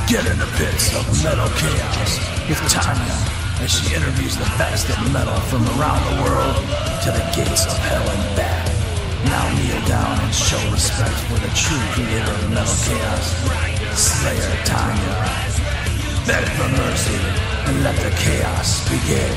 Get in the pits of metal chaos with Tanya as she interviews the best of metal from around the world to the gates of hell and back. Now kneel down and show respect for the true creator of metal chaos, Slayer Tanya. Beg for mercy and let the chaos begin.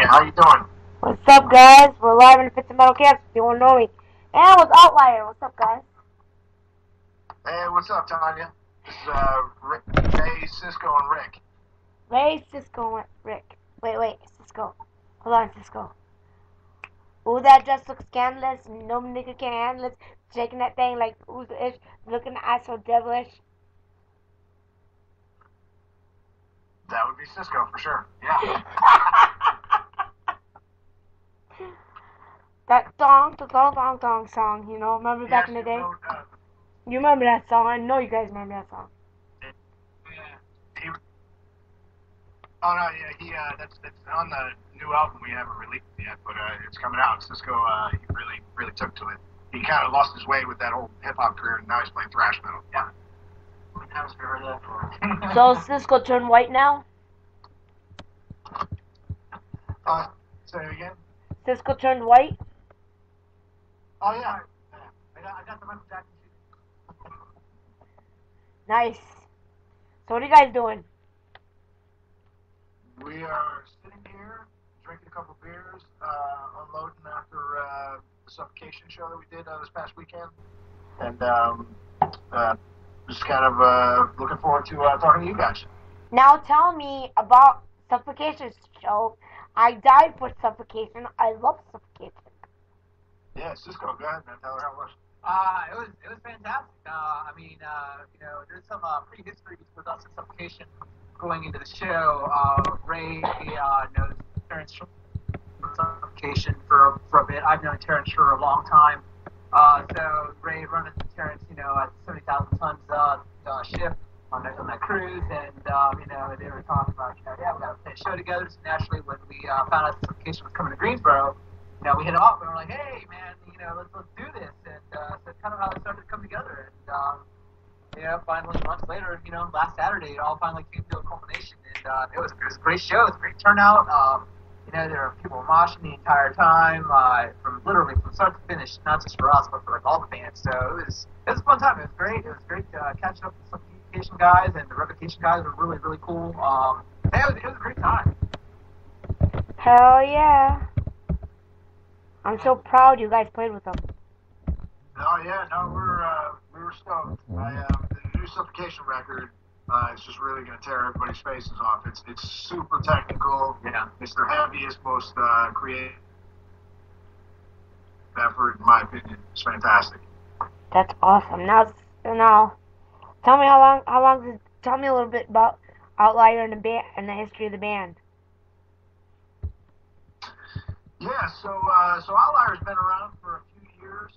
How you doing? What's up, guys? We're live in the Fits of Metal Chaos, if you want to know me. And with Outlier. What's up, guys? Hey, what's up, Tanya? This is Ray, Cisco, and Rick. Ray, Cisco, and Rick. Wait, Cisco. Hold on, Cisco. Ooh, that just looks scandalous. No nigga can handle it. Shaking that thing like ooh, ish, looking at so devilish. That would be Cisco for sure. Yeah. That song, you know, remember back in the day? You remember that song? I know you guys remember that song. That's on the new album. We haven't released it yet, but it's coming out. Cisco, he really took to it. He kind of lost his way with that whole hip hop career, and now he's playing thrash metal. Yeah. How much heard that for? So Cisco turned white now? Say it again. Cisco turned white? Oh yeah. I got the Michael Jackson shit. Nice. So what are you guys doing? We are sitting here, drinking a couple beers, unloading after the Suffocation show that we did this past weekend, and just kind of looking forward to talking to you guys. Now tell me about Suffocation show. I died for Suffocation. I love Suffocation. Yeah, Cisco, go ahead, man. Tell her how it was. It was fantastic. There's some prehistory with us in Suffocation going into the show. Ray knows Terrence from Suffocation for a bit. I've known Terrence for a long time. So Ray running into Terrence, at 70,000 tons ship on that cruise, and they were talking about, we got to play a show together. So naturally, when we found out Suffocation was coming to Greensboro, we hit it off and we're like, hey man, let's do this, and so that's kind of how it started to come together. And finally months later, last Saturday, it all finally came to a culmination, and it was a great show. It was a great turnout. There were people moshing the entire time, from start to finish, not just for us, but for all the bands. So it was a fun time. It was great. It was great catching up with some Revocation guys, and the Revocation guys were really, really cool. It was a great time. Hell yeah. I'm so proud you guys played with them. Oh yeah, no, we were stoked. The new Suffocation record, it's just really going to tear everybody's faces off. It's super technical. Yeah. It's their heaviest, most creative effort, in my opinion. It's fantastic. That's awesome. Now, tell me tell me a little bit about Outlier and the band and the history of the band. Yeah, so Outlier has been around for a few years.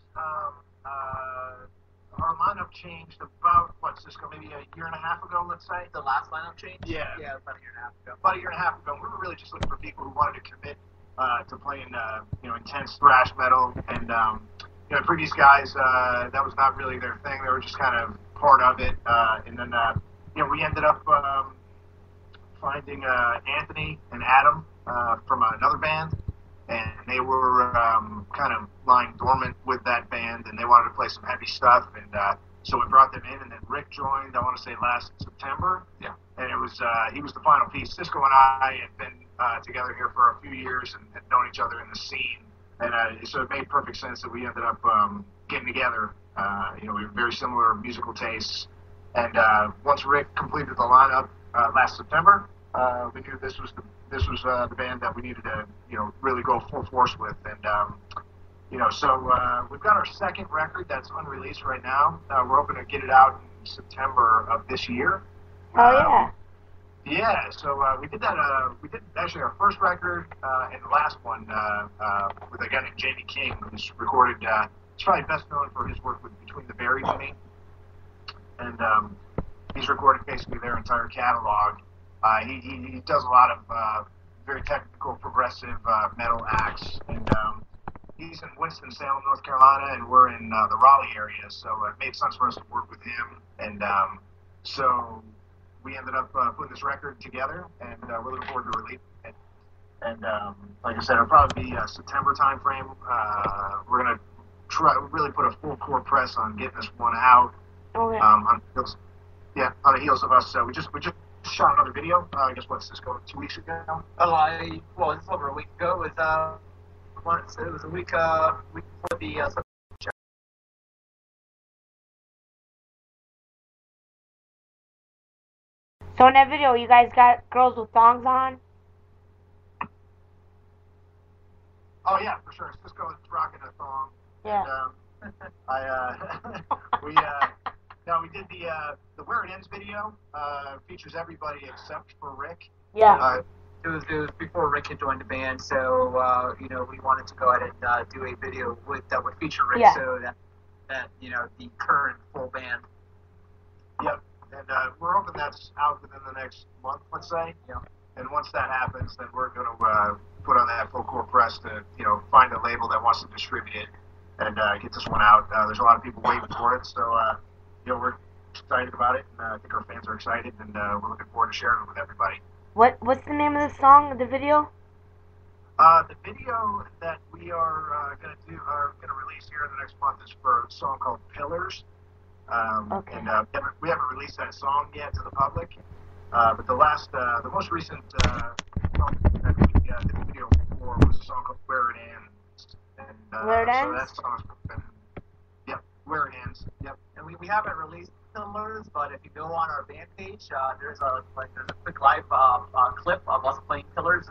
our lineup changed about, what, Cisco, maybe a year and a half ago, let's say? The last lineup change? Yeah. Yeah, about a year and a half ago. About a year and a half ago. We were really just looking for people who wanted to commit to playing, intense thrash metal. And, previous guys, that was not really their thing. They were just kind of part of it. And then, we ended up finding Anthony and Adam from another band. And they were kind of lying dormant with that band, and they wanted to play some heavy stuff. And so we brought them in, and then Rick joined, I want to say last September. Yeah. And it was he was the final piece. Cisco and I had been together here for a few years and had known each other in the scene. And so it made perfect sense that we ended up getting together. We have very similar musical tastes. And once Rick completed the lineup last September, we knew this was the band that we needed to, really go full force with. And, so we've got our second record that's unreleased right now. We're hoping to get it out in September of this year. Oh, yeah. Yeah, so we did that. We did actually our first record and the last one with a guy named Jamie King, who's recorded. He's probably best known for his work with Between the Berries and Me, and he's recorded basically their entire catalog. He does a lot of very technical, progressive metal acts, and he's in Winston-Salem, North Carolina, and we're in the Raleigh area, so it made sense for us to work with him, and so we ended up putting this record together, and we're looking forward to releasing it. And like I said, it'll probably be a September time frame. We're going to try really put a full court press on getting this one out. Okay. On the heels of us. We just shot another video. I guess Cisco 2 weeks ago. It's over a week ago. It was a week before the show. So in that video, you guys got girls with thongs on? Oh yeah, for sure. Cisco is rocking a thong. Yeah. And, we did the Where It Ends video. Features everybody except for Rick. Yeah. It was before Rick had joined the band, so we wanted to go ahead and do a video that would feature Rick, so that the current full band. Yep. And we're hoping that's out within the next month, let's say. Yeah. And once that happens, then we're going to put on that full court press to find a label that wants to distribute it and get this one out. There's a lot of people waiting for it, so we're excited about it, and I think our fans are excited, and we're looking forward to sharing it with everybody. What's the name of the song, the video? The video that we are going to release here in the next month is for a song called Pillars. Okay. And we haven't released that song yet to the public. But the most recent song that we did the video for was a song called Where It Ends. And, Where It Ends? So that song's been, Where It Ends. Yep. And we haven't released Pillars, but if you go on our band page, there's a quick live clip of us playing Pillars,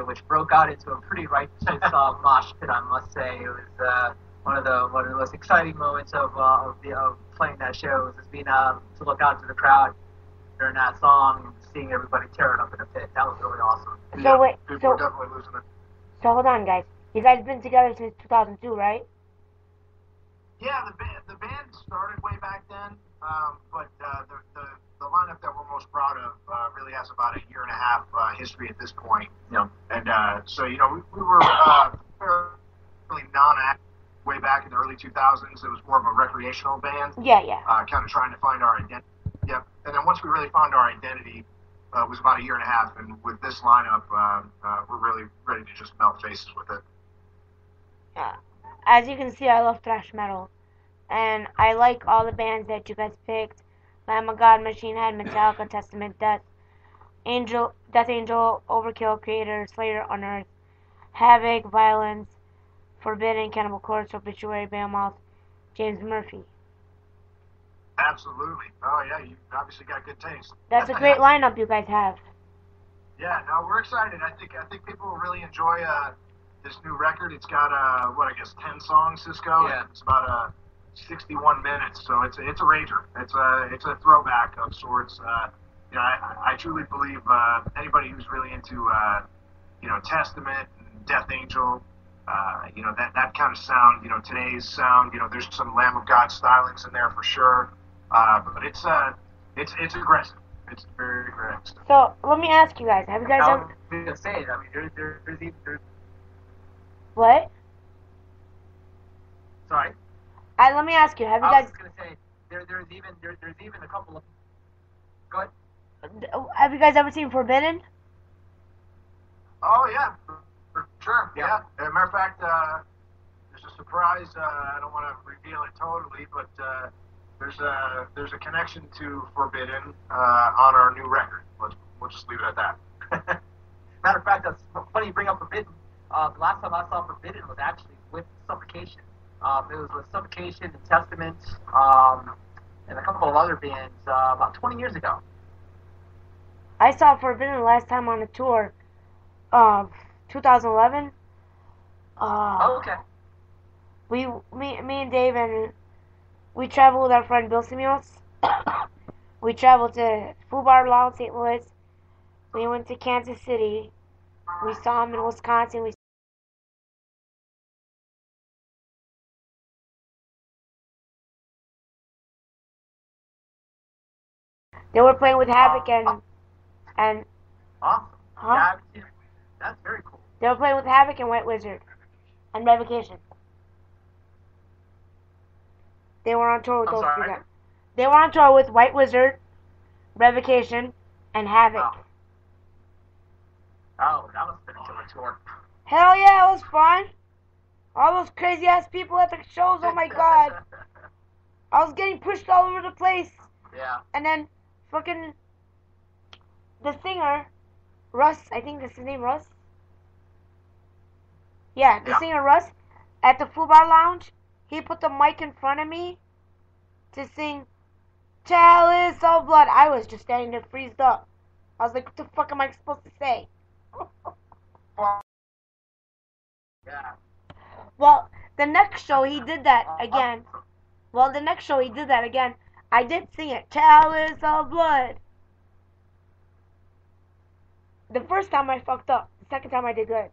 which broke out into a pretty righteous mosh pit, I must say. It was one of the most exciting moments of playing that show, was just being to look out to the crowd during that song and seeing everybody tear it up in a pit. That was really awesome. People are definitely losing it. So hold on, guys. You guys been together since 2002, right? Yeah, the band started way back then, but the lineup that we're most proud of really has about a year and a half history at this point. And so we were fairly non-active way back in the early 2000s. It was more of a recreational band. Yeah. Kind of trying to find our identity. Yep. And then once we really found our identity, it was about a year and a half. And with this lineup, we're really ready to just melt faces with it. Yeah. As you can see, I love thrash metal. And I like all the bands that you guys picked. Lamb of God, Machine Head, Metallica, Testament, Death Angel, Overkill, Creator, Slayer, Unearth, Havoc, Violence, Forbidden, Cannibal Corpse, Obituary, Behemoth, James Murphy. Absolutely. Oh yeah, you obviously got good taste. That's a great lineup you guys have. Yeah, no, we're excited. I think people will really enjoy this new record. It's got 10 songs, Cisco. Yeah. It's about 61 minutes, so it's a rager. It's a throwback of sorts. I truly believe anybody who's really into Testament and Death Angel, that kind of sound. Today's sound. There's some Lamb of God stylings in there for sure, but it's aggressive. It's very aggressive. So let me ask you guys: have you guys I ever? was gonna say, I mean, there's What? sorry. Let me ask you: have you I was guys? just gonna say, there's even a couple of. Go ahead. Have you guys ever seen Forbidden? Oh yeah, for sure. Yeah. As a matter of fact, there's a surprise. I don't want to reveal it totally, but there's a connection to Forbidden on our new record. We'll just leave it at that. Matter of fact, that's funny you bring up Forbidden. The last time I saw Forbidden was actually with Suffocation. It was with Suffocation and Testament, and a couple of other bands about 20 years ago. I saw Forbidden last time on a tour, 2011. Oh, okay. Me and Dave, and we traveled with our friend Bill Simeos. We traveled to Foo Bar Lounge, St. Louis. We went to Kansas City. We saw him in Wisconsin. They were playing with Havoc and Awesome. huh? Yeah, I've seen it. That's very cool. They were playing with Havoc and White Wizard and Revocation. They were on tour with I'm those sorry. three guys. They were on tour with White Wizard, Revocation, and Havoc. Oh, that was a killer tour. Hell yeah, it was fun. All those crazy ass people at the shows, oh my god. I was getting pushed all over the place. Yeah. And then fucking the singer, Russ, I think that's his name, Russ. Yeah, the singer Russ, at the Foo Bar Lounge, he put the mic in front of me to sing Chalice of Blood. I was just standing there freezed up. I was like, what the fuck am I supposed to say? Yeah. Well, the next show he did that again. I did sing it, Chalice of Blood. The first time I fucked up. The second time I did good.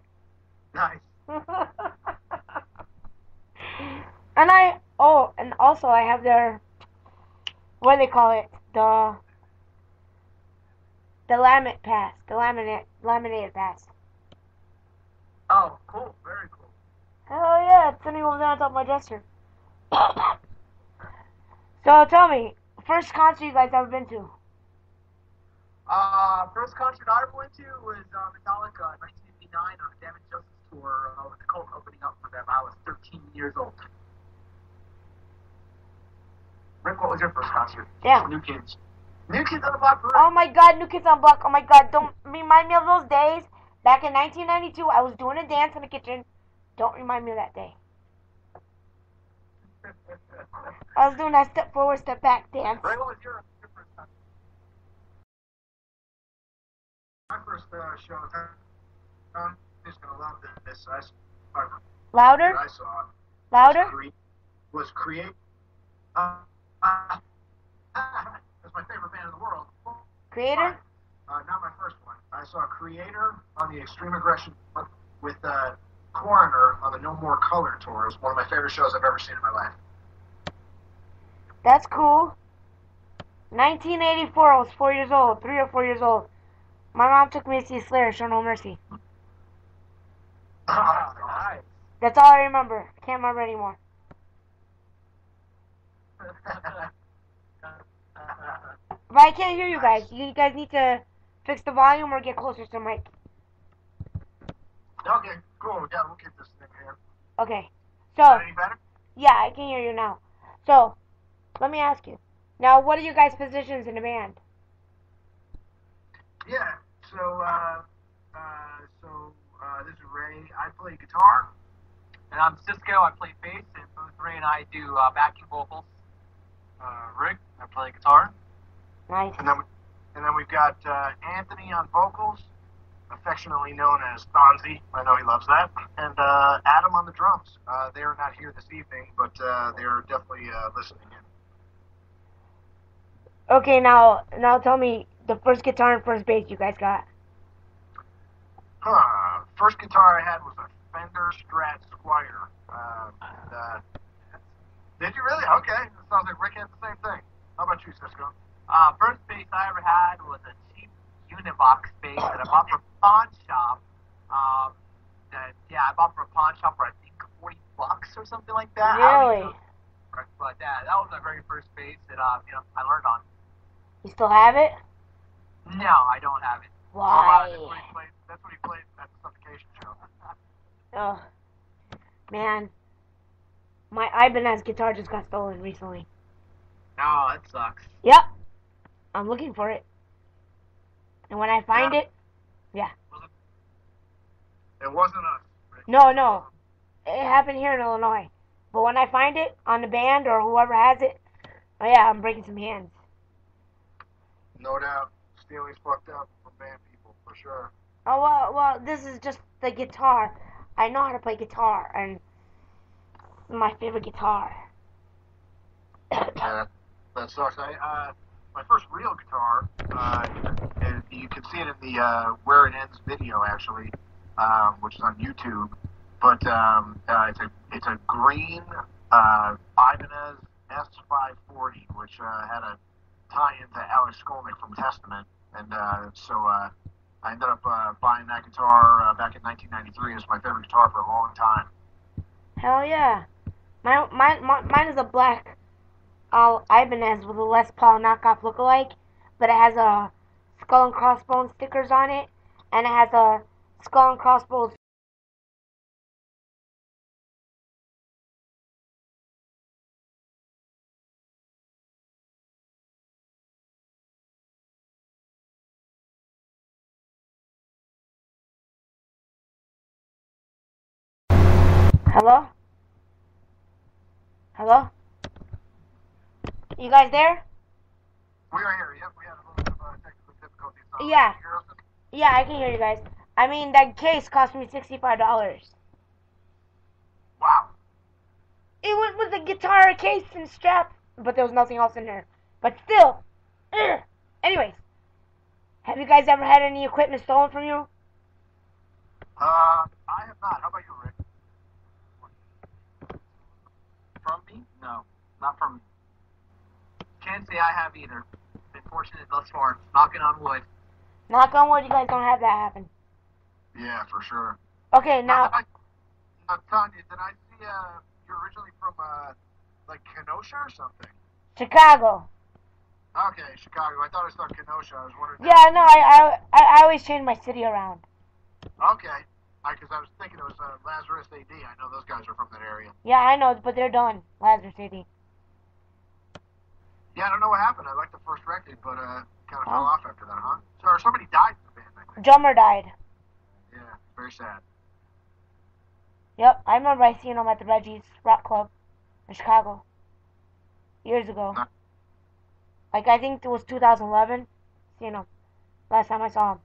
Nice. And also I have their, what do they call it? The laminate pass. The laminated pass. Oh, cool. Very cool. Hell yeah, it's sitting over there on top of my dresser. So tell me, first concert you guys ever been to? First concert I ever went to was Metallica in 1989 on the Damage Justice tour with the Cult opening up for them. I was 13 years old. Rick, what was your first concert? Yeah. New Kids. New Kids on the Block. Oh my god, New Kids on Block. Oh my god, don't remind me of those days. Back in 1992, I was doing a dance in the kitchen. Don't remind me of that day. I was doing that step forward, step back dance. Ray, what was your first concert? My first show, I'm just gonna love this. Louder? I saw it. Louder? Was Create. That's my favorite band in the world. Creator? Not my first one. I saw Creator on the Extreme Aggression with Coroner on the No More Color tour. It was one of my favorite shows I've ever seen in my life. That's cool. 1984, I was 4 years old, 3 or 4 years old. My mom took me to see Slayer, Show No Mercy. Nice. That's all I remember. I can't remember anymore. But I can't hear you guys. You guys need to fix the volume or get closer to the mic. Okay, cool. Yeah, we'll get this thing here. Okay. Is that any better? Yeah, I can hear you now. So, let me ask you. Now, what are your guys' positions in the band? Yeah. So this is Ray. I play guitar. And I'm Cisco. I play bass, and both Ray and I do backing vocals. Rick, I play guitar. Nice. And then we've got Anthony on vocals, affectionately known as Fonzie. I know he loves that. And Adam on the drums. They are not here this evening, but they are definitely listening in. Okay, now tell me the first guitar and first bass you guys got. First guitar I had was a Fender Strat Squire. Did you really? Okay. It sounds like Rick had the same thing. How about you, Cisco? First bass I ever had was a cheap Univox bass that I bought from a pawn shop. I bought from a pawn shop for I think $40 or something like that. Really? But that was my very first bass that I learned on. You still have it? No, I don't have it. Why? That's what he played at the Suffocation show. Oh, man. My Ibanez guitar just got stolen recently. Oh, that sucks. Yep. I'm looking for it. And when I find it, yeah. It wasn't us. Rick. No. It happened here in Illinois. But when I find it on the band or whoever has it, oh yeah, I'm breaking some hands. No doubt. Stealing's fucked up from band people, for sure. Oh, well, this is just the guitar. I know how to play guitar, and it's my favorite guitar. Yeah, that sucks. My first real guitar, and you can see it in the Where It Ends video, actually, which is on YouTube. But it's a green Ibanez S540, which had a tie-in to Alex Skolnick from Testament, and so I ended up buying that guitar back in 1993. It was my favorite guitar for a long time. Hell yeah. Mine is a black Ibanez with a Les Paul knockoff lookalike, but it has a skull and crossbones stickers on it, and it has a skull and crossbones. Hello? Hello? You guys there? We are here. Yep, we had a little bit of technical difficulties. Yeah. Can you hear us? Yeah, I can hear you guys. I mean, that case cost me $65. Wow. It was with a guitar, a case, and strap, but there was nothing else in there. But still, anyways, have you guys ever had any equipment stolen from you? I have not. How about you, Rick? From me? No, not from me. Can't say I have either. Been fortunate thus far. Knocking on wood. Knock on wood, you guys don't have that happen. Yeah, for sure. Okay, now, Tanya, did I see you're originally from like Kenosha or something? Chicago. Okay, Chicago. I thought I saw Kenosha. I was wondering. Yeah, no, I always change my city around. Okay, because I was thinking it was Lazarus AD. I know those guys are from that area. Yeah, I know, but they're done. Lazarus City. Yeah, I don't know what happened. I liked the first record, but kind of fell off after that, huh? So somebody died in the band, I think. Drummer died. Yeah, very sad. Yep, I remember I seen him at the Reggie's Rock Club in Chicago years ago. Like, I think it was 2011. Seen him last time I saw him.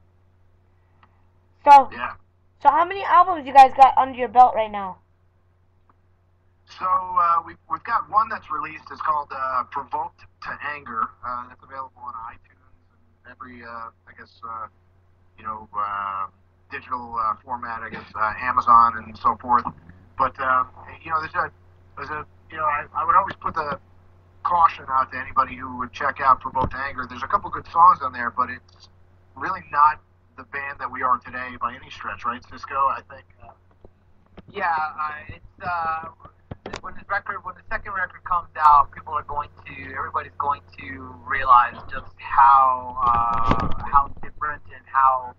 So, Yeah. so how many albums you guys got under your belt right now? So we've got one that's released. It's called Provoked to Anger. That's available on iTunes and every, I guess, digital format. I guess Amazon and so forth. But there's a I would always put the caution out to anybody who would check out Provoked to Anger. There's a couple good songs on there, but it's really not the band that we are today by any stretch, right, Cisco? I think. It's when the second record comes out, everybody's going to realize just how different and how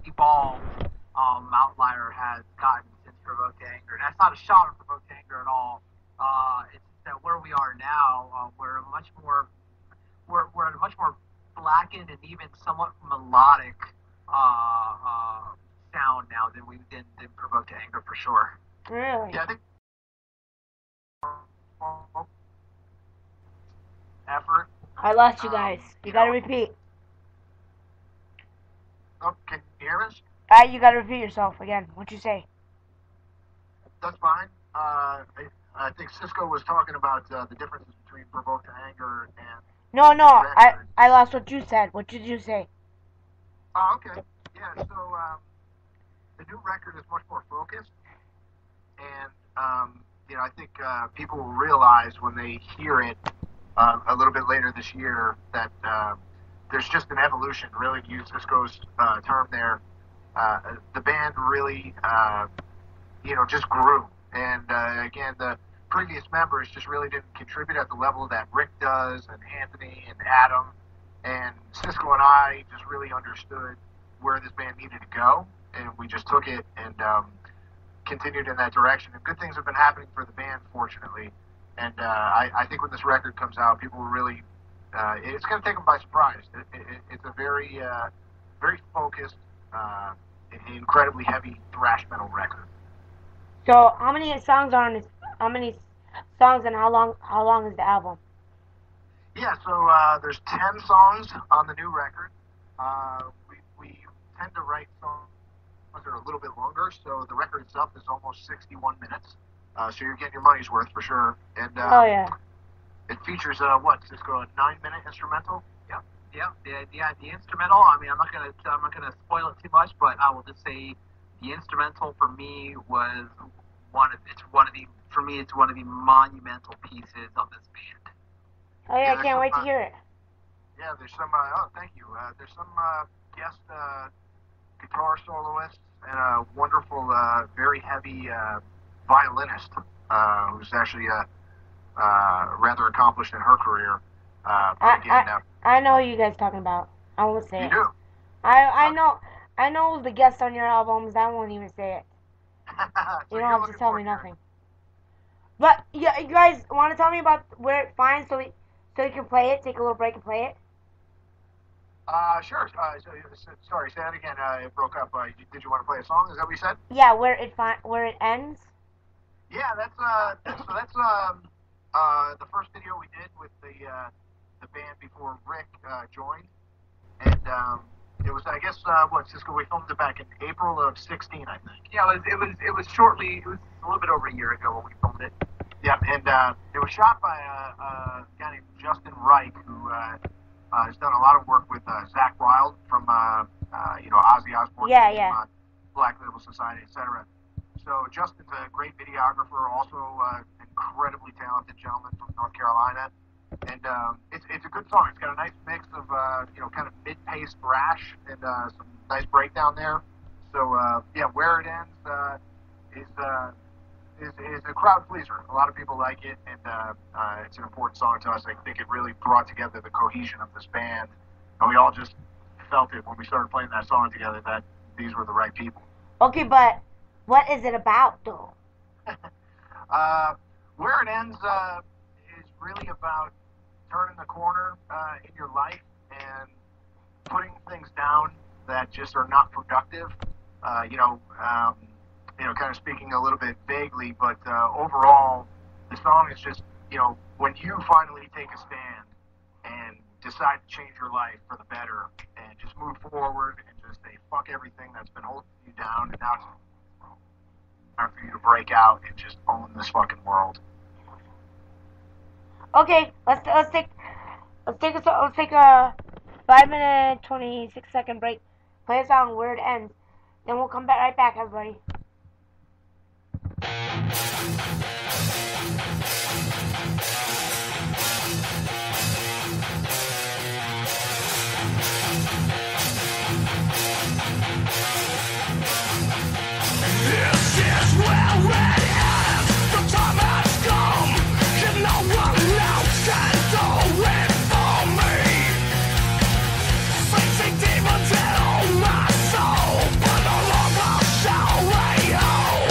evolved Outlier has gotten since Provoked to Anger. And that's not a shot at Provoked to Anger at all. It's that where we are now, we're at a much more blackened and even somewhat melodic sound now than we did in Provoked to Anger for sure. Really? Yeah, I think effort. I lost you guys. You gotta repeat. Oh, can you hear us? You gotta repeat yourself again. What'd you say? That's fine. I think Cisco was talking about the differences between Provoked to Anger and. No, I lost what you said. What did you say? Oh, okay. Yeah. So the new record is much more focused, and I think people will realize when they hear it a little bit later this year that there's just an evolution. Really, to use Cisco's term there, the band really, just grew. And again, the previous members just really didn't contribute at the level that Rick does, and Anthony and Adam, and Cisco and I just really understood where this band needed to go, and we just took it and continued in that direction. And good things have been happening for the band, fortunately. And I think when this record comes out, people will really, it's going to take them by surprise. It's a very, very focused, incredibly heavy thrash metal record. So how many songs are on this? How many songs and how long is the album? Yeah, so there's 10 songs on the new record. We tend to write songs that are a little bit longer, so the record itself is almost 61 minutes. So you're getting your money's worth for sure. And oh yeah. It features Cisco, a 9-minute instrumental. Yeah. The instrumental. I mean, I'm not gonna spoil it too much, but I will just say the instrumental for me was one of the monumental pieces of this band. Oh yeah, I can't wait to hear it. Yeah, there's some. Thank you. There's some guest guitar soloists and a wonderful, very heavy violinist who's actually rather accomplished in her career. I know who you guys talking about. I won't say it. You do? I know the guests on your albums. I won't even say it. So you don't have to tell me nothing. But yeah, you guys want to tell me about where it finds so you can play it? Take a little break and play it. Sure. Sorry, say that again. It broke up. Did you want to play a song? Is that what you said? Yeah, where it ends. Yeah, that's the first video we did with the band before Rick joined, and it was, I guess, Cisco, we filmed it back in April of 16, I think. Yeah, it was a little bit over a year ago when we filmed it. Yeah, and it was shot by a guy named Justin Reich, who has done a lot of work with Zach Wilde from Ozzy Osbourne, Black Label Society, etc. So Justin's a great videographer, also an incredibly talented gentleman from North Carolina. And it's a good song. It's got a nice mix of kind of mid-paced thrash and some nice breakdown there. So where it ends is a crowd pleaser. A lot of people like it, and it's an important song to us. I think it really brought together the cohesion of this band, and we all just felt it when we started playing that song together that these were the right people. Okay, but what is it about, though? Where it ends is really about turning the corner in your life and putting things down that just are not productive. Kind of speaking a little bit vaguely, but overall, the song is just, when you finally take a stand and decide to change your life for the better and just move forward and just say, fuck everything that's been holding you down, and now it's time for you to break out and just own this fucking world. Okay, let's take a 5-minute 26-second break. Play a song where it ends. Then we'll come back right back, everybody. This is where it ends. The time has come, and no one else can do it for me. Facing demons in all my soul, but no longer shall we hold.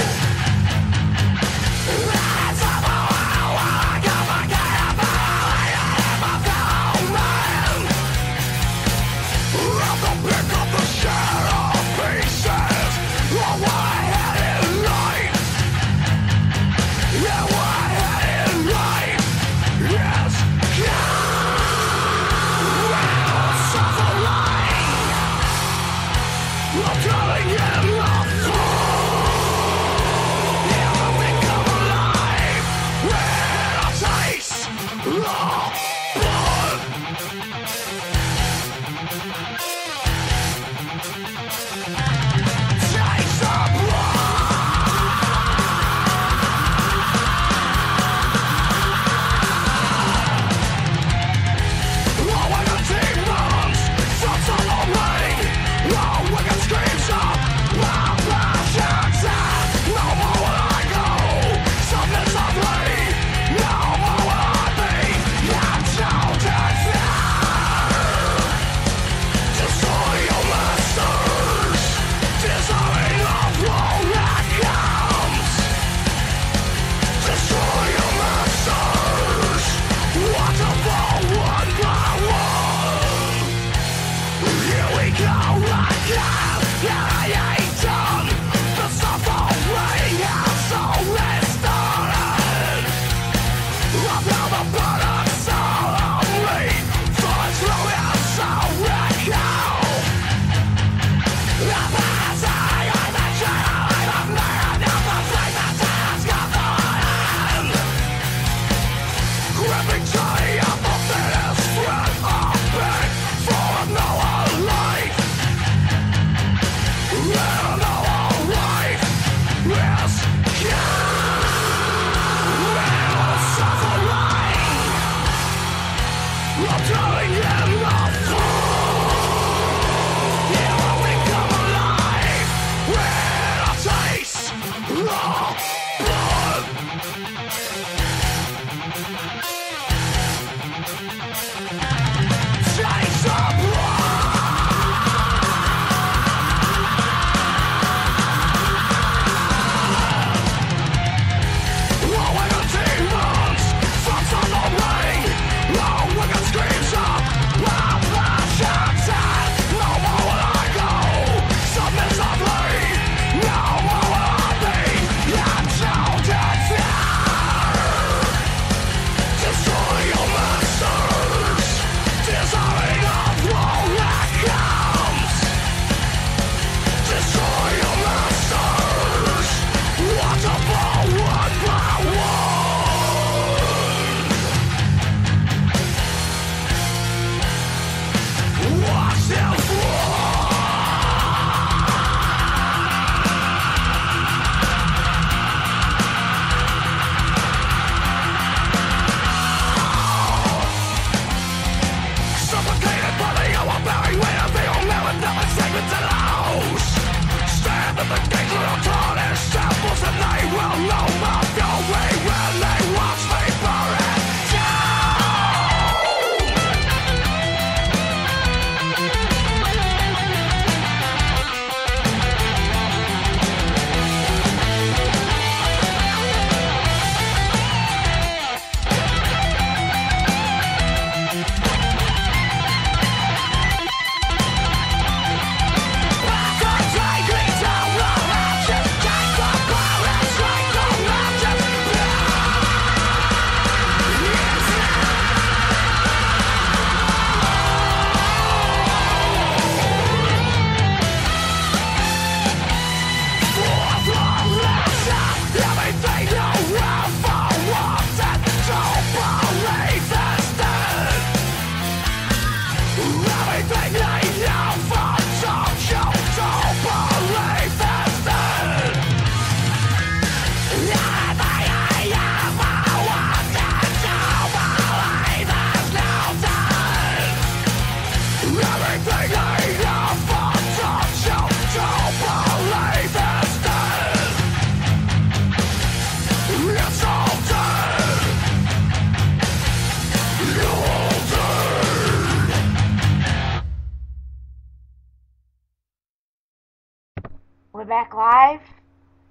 We're back live.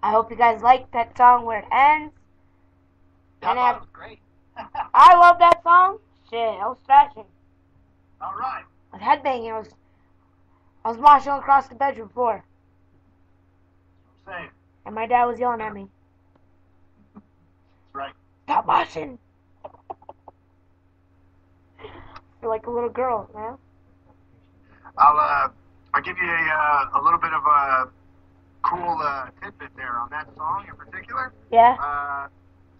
I hope you guys liked that song where it ends. That was great. I love that song. Shit, I was thrashing. All right. I was headbanging. I was moshing across the bedroom floor. Same. And my dad was yelling at me. That's right. Stop moshing. You're like a little girl, man. I'll give you a little bit of a cool tidbit there on that song in particular. Yeah.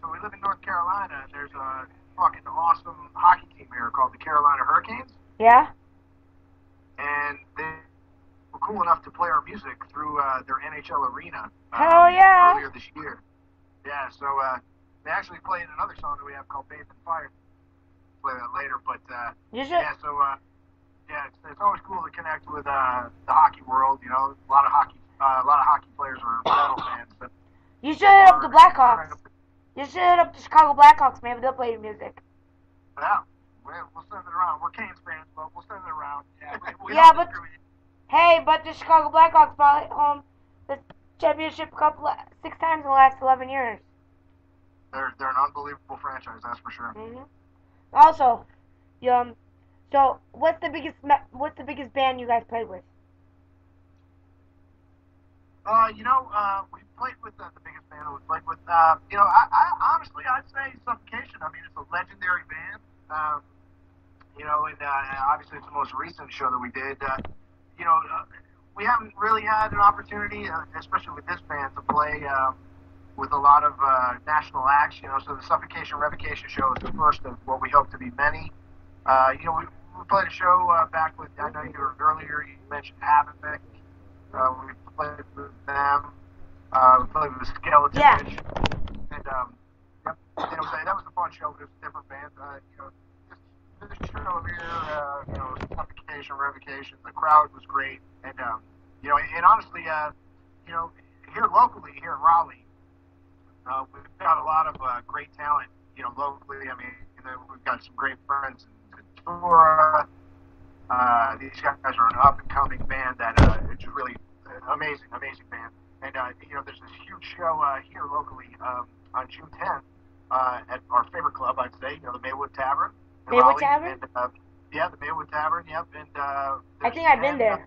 So we live in North Carolina, and there's a fucking awesome hockey team here called the Carolina Hurricanes. Yeah. And they were cool enough to play our music through their NHL arena. Hell yeah. Earlier this year. Yeah. So they actually played another song that we have called "Bathe in Fire." Play that later, but You should. yeah. So yeah, it's always cool to connect with the hockey world. You know, a lot of hockey players are metal fans, but You should hit up the Blackhawks. You should hit up the Chicago Blackhawks. Maybe they'll play your music. Yeah, we'll send it around. We're Canes fans, but we'll send it around. Yeah, we Yeah, don't but discriminate. hey, but the Chicago Blackhawks brought home the championship 6 times in the last 11 years. They're an unbelievable franchise, that's for sure. Also, so what's the biggest band you guys played with? We played with the biggest band we played with. Honestly, I'd say Suffocation. I mean, it's a legendary band. And obviously it's the most recent show that we did. We haven't really had an opportunity, especially with this band, to play with a lot of national acts. So the Suffocation Revocation show is the first of what we hope to be many. We played a show back with, I know you were earlier, you mentioned Havoc. We played with them. We played with Skeleton. Yeah. And that was a fun show, but it was a different band. This show here, Suffocation, Revocation, the crowd was great. And honestly, here locally, here in Raleigh, we've got a lot of great talent, locally. I mean, we've got some great friends in Ventura. These guys are an up-and-coming band that it's just really amazing band. And, there's this huge show here locally on June 10th at our favorite club, I'd say, the Maywood Tavern. Maywood Tavern? And, the Maywood Tavern, yep. And I think I've been there.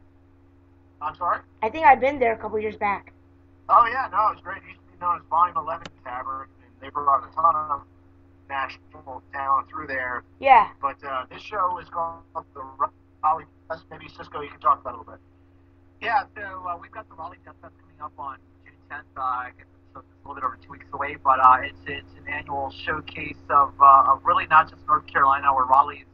I'm sorry? I think I've been there a couple years back. Oh, yeah, no, it's great. It used to be known as Volume 11 Tavern, and they brought a ton of national talent through there. Yeah. But this show is called the Raleigh Fest. Maybe Cisco, you can talk about it a little bit. Yeah, so we've got the Raleigh Death Fest coming up on June 10th. I guess it's a little bit over 2 weeks away, but it's an annual showcase of really not just North Carolina or Raleigh's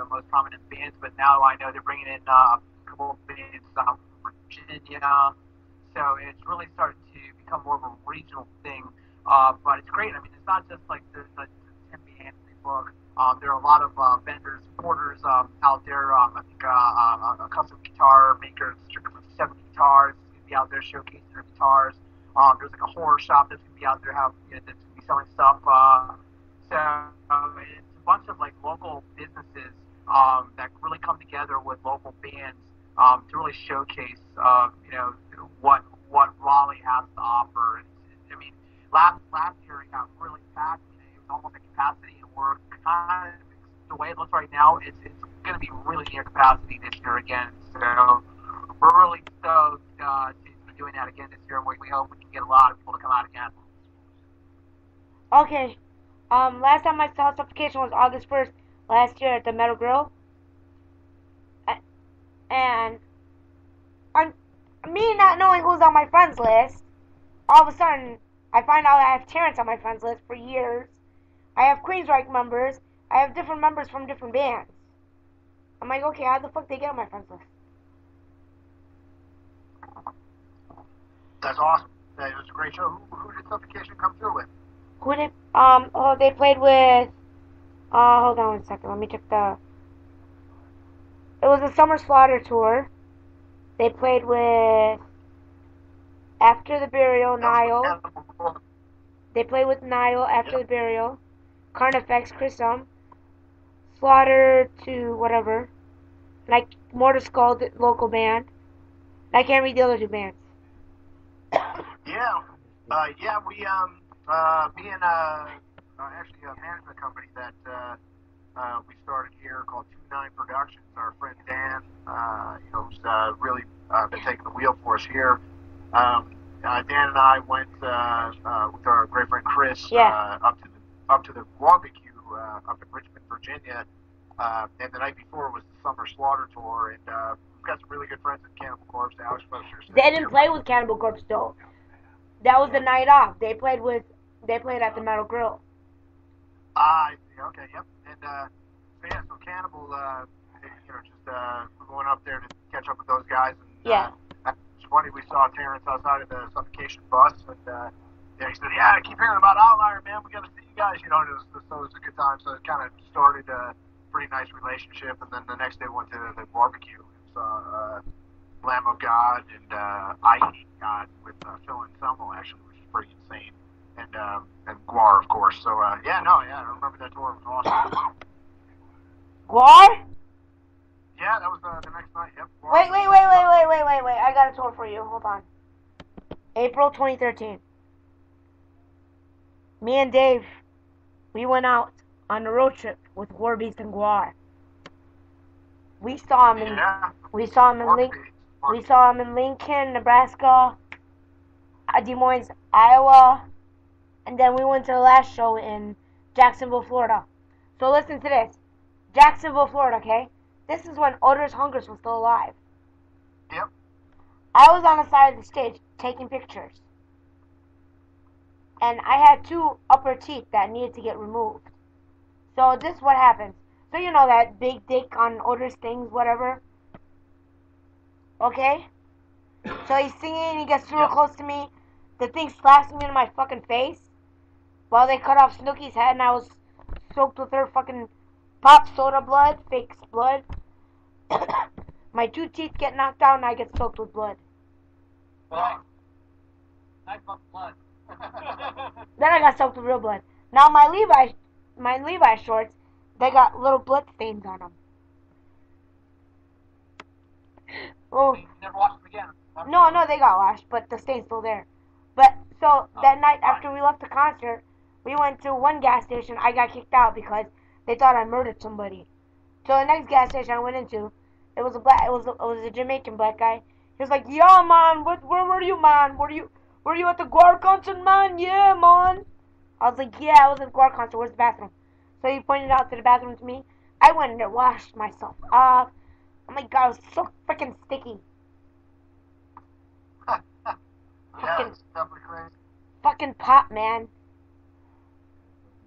most prominent bands, but now I know they're bringing in a couple of bands from Virginia. So it's really starting to become more of a regional thing. But it's great. I mean, it's not just like there's a 10 bands they book. There are a lot of vendors, supporters out there. I think a custom guitar maker, stricken with 7 guitars, is going to be out there showcasing their guitars. There's like a horror shop that's going to be out there, that's going to be selling stuff. So it's a bunch of like local businesses that really come together with local bands to really showcase, what Raleigh has to offer. I mean, last year it got really packed. It was almost at capacity, and we're kind of, the way it looks right now, it's going to be really near capacity this year again. So we're really stoked to be doing that again this year. We hope we can get a lot of people to come out again. Okay. Last time I saw Suffocation was August 1st last year at the Metal Grill. And me not knowing who's on my friends list, all of a sudden I find out I have Terrence on my friends list for years. I have Queensryche members. I have different members from different bands. I'm like, okay, how the fuck they get on my friends list? That's awesome. It was a great show. Who did Suffocation come through with? Who did, they played with, hold on 1 second, let me check it was a Summer Slaughter tour. They played with After the Burial, Nile. They played with Nile, After the Burial, Carnifex, Chrism, Slaughter to whatever, like Mortar Skull, the local band. I can't read the other 2 bands. We me and actually a management company that we started here called 29 Productions. Our friend Dan, who's really been taking the wheel for us here. Dan and I went with our great friend Chris up to the barbecue up in Richmond, Virginia, and the night before was the Summer Slaughter tour, and we've got some really good friends at Cannibal Corpse. Alex Posters. They didn't play with Cannibal Corpse though. That was the night off. They played at the Metal Grill. Okay, yep. And so Cannibal, we're going up there to catch up with those guys. And, it's funny, we saw Terrence outside of the Suffocation bus, and he said, I keep hearing about Outlier, man. We got to see you guys. So it was a good time. So it kind of started a pretty nice relationship. And then the next day we went to the barbecue. We saw Lamb of God and I Hate God with Phil and Selmo, actually, which is pretty insane. And Guar, of course. So, I remember that tour. It was awesome. Guar? Yeah, that was the next night. Yep. Guar. Wait. I got a tour for you. Hold on. April 2013. Me and Dave, we went out on a road trip with Warbeast and Guar. We saw him in Lincoln, Nebraska. Des Moines, Iowa, and then we went to the last show in Jacksonville, Florida. So listen to this. Jacksonville, Florida, okay? This is when Otis Hungers was still alive. Yep. I was on the side of the stage taking pictures. And I had 2 upper teeth that needed to get removed. So this is what happens. So you know that big dick on Otis things, whatever. Okay? So he's singing, he gets real close to me. The thing slaps me in my fucking face. While they cut off Snooki's head and I was soaked with her fucking pop soda blood, fake blood. My 2 teeth get knocked out and I get soaked with blood. Nice blood. Then I got soaked with real blood. Now my Levi shorts, they got little blood stains on them. Oh. You never washed them again. No, they got washed, but the stain's still there. But so that night after we left the concert, we went to one gas station. I got kicked out because they thought I murdered somebody. So the next gas station I went into, it was a Jamaican black guy. He was like, "Yeah, man, where were you, man? Were you at the Guar concert, man? Yeah, man." I was like, "Yeah, I was at the Guar concert. Where's the bathroom?" So he pointed out to the bathroom to me. I went in there, washed myself off. Oh my god, it was so freaking sticky. Yeah, it's definitely crazy. Fucking pop, man.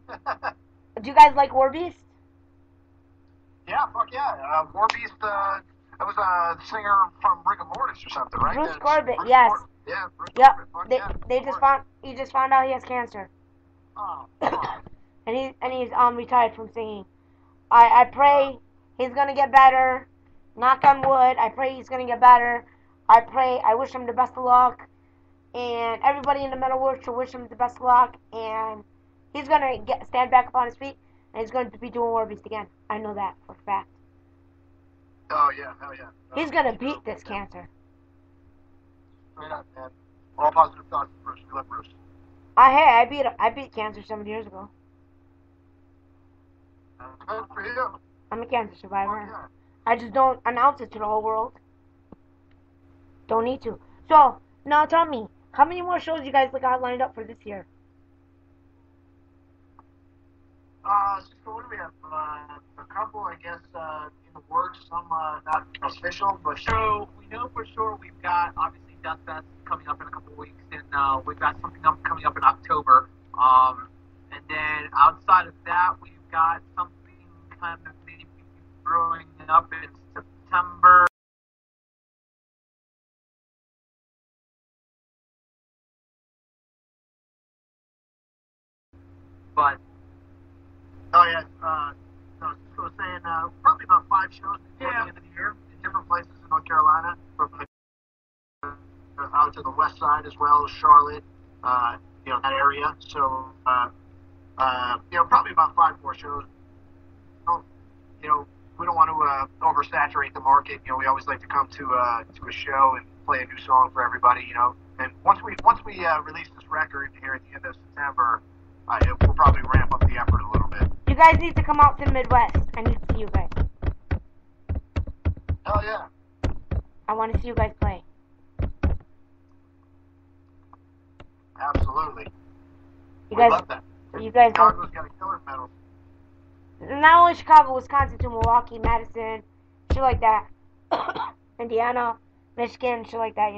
Do you guys like Warbeast? Yeah, fuck yeah. Warbeast, that was a singer from Rigor Mortis or something, right? Bruce Corbett, yes. Yeah, Bruce Yep. Corbett. Fuck He just found out he has cancer. Oh, and he's retired from singing. I pray he's gonna get better. Knock on wood. I pray he's gonna get better. I wish him the best of luck. And everybody in the metal world should wish him the best of luck. And he's gonna stand back upon his feet, and he's going to be doing Warbeast again. I know that for a fact. Oh yeah, hell yeah. He's gonna beat this cancer. Straight up, man. All positive thoughts, Bruce. We love Bruce. I beat cancer 7 years ago. Good for you. I'm a cancer survivor. Fuck yeah. I just don't announce it to the whole world. Don't need to. So now tell me, how many more shows you guys got lined up for this year? So what do we have? A couple, I guess, in the works. Some not official, but So we know for sure we've got obviously Death Fest coming up in a couple of weeks, and we've got something coming up in October. And then outside of that, we've got something kind of maybe growing up in September. But oh yeah, no, Cisco was saying probably about 5 shows before the end of the year in different places in North Carolina, from out to the west side as well, Charlotte, that area. So probably about 5 more shows. We don't want to oversaturate the market. We always like to come to a show and play a new song for everybody. And once we release this record here at the end of September, we'll probably ramp up the effort a little bit. You guys need to come out to the Midwest. I need to see you guys. Hell yeah. I want to see you guys play. Absolutely. You We guys, love that. you guys don't. Chicago's got a killer metal. Not only Chicago, Wisconsin to Milwaukee, Madison, shit like that. Indiana, Michigan, shit like that.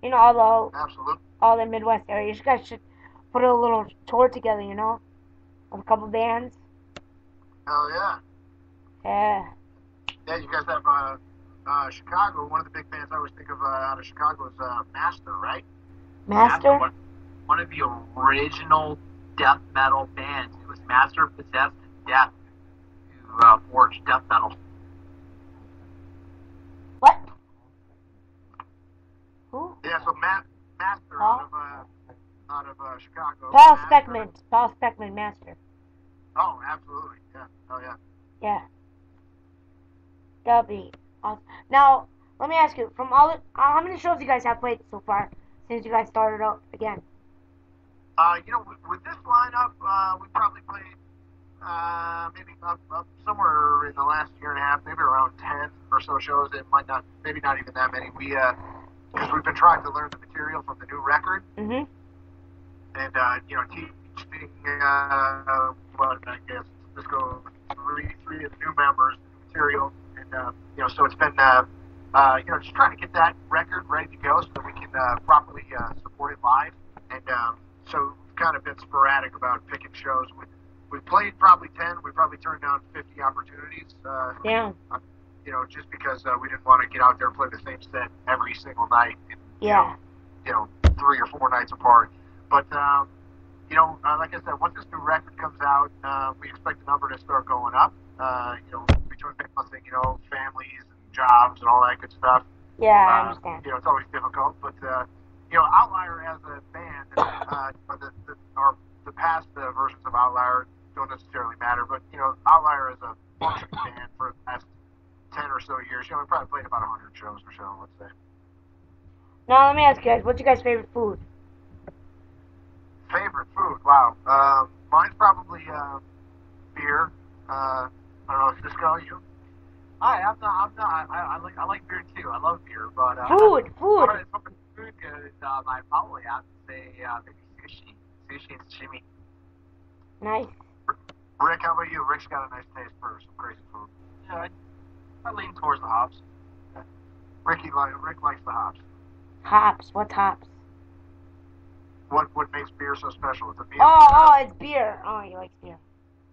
Absolutely. All the Midwest areas. You guys should put a little tour together. Of a couple bands. Hell yeah. Yeah. Yeah, you guys have Chicago. One of the big bands I always think of out of Chicago is Master, right? Master. One of the original death metal bands. It was Master, Possessed, and Death who forged death metal. What? Who? Yeah, so Master Huh? out of Chicago. Paul Master. Speckman, Master. Oh, absolutely. Yeah. Oh yeah. Yeah. That'll be awesome. Now, let me ask you, from how many shows you guys have played so far since you guys started up again? With this lineup, we probably played maybe up somewhere in the last year and a half, maybe around 10 or so shows. It might not, maybe not even that many. We because we've been trying to learn the material from the new record, Mhm. and teaching what I guess let's go three of the new members material, and so it's been just trying to get that record ready to go so that we can properly support it live, and so we've kind of been sporadic about picking shows. We've played probably 10. We probably turned down 50 opportunities. Yeah. Just because we didn't want to get out there and play the same set every single night. And, Yeah. 3 or 4 nights apart. But like I said, once this new record comes out, we expect the number to start going up. Between balancing, families and jobs and all that good stuff. Yeah, I understand. It's always difficult, but Outlier as a band, the past versions of Outlier don't necessarily matter, but Outlier as a functioning band for the past 10 or so years, we probably played about 100 shows or so, let's say. Now let me ask you guys, what's your guys' favorite food? Favorite food? Wow. Mine's probably beer. I don't know, Cisco, you? I'm not. I like beer too. I love beer, but Food. As far as food goes, I probably have to say maybe sushi and sashimi. Nice. Rick, how about you? Rick's got a nice taste for some crazy food. Yeah, I lean towards the hops. Rick likes the hops. Hops. What's hops? What makes beer so special? It's a beer. Oh, it's beer. Oh, you like beer.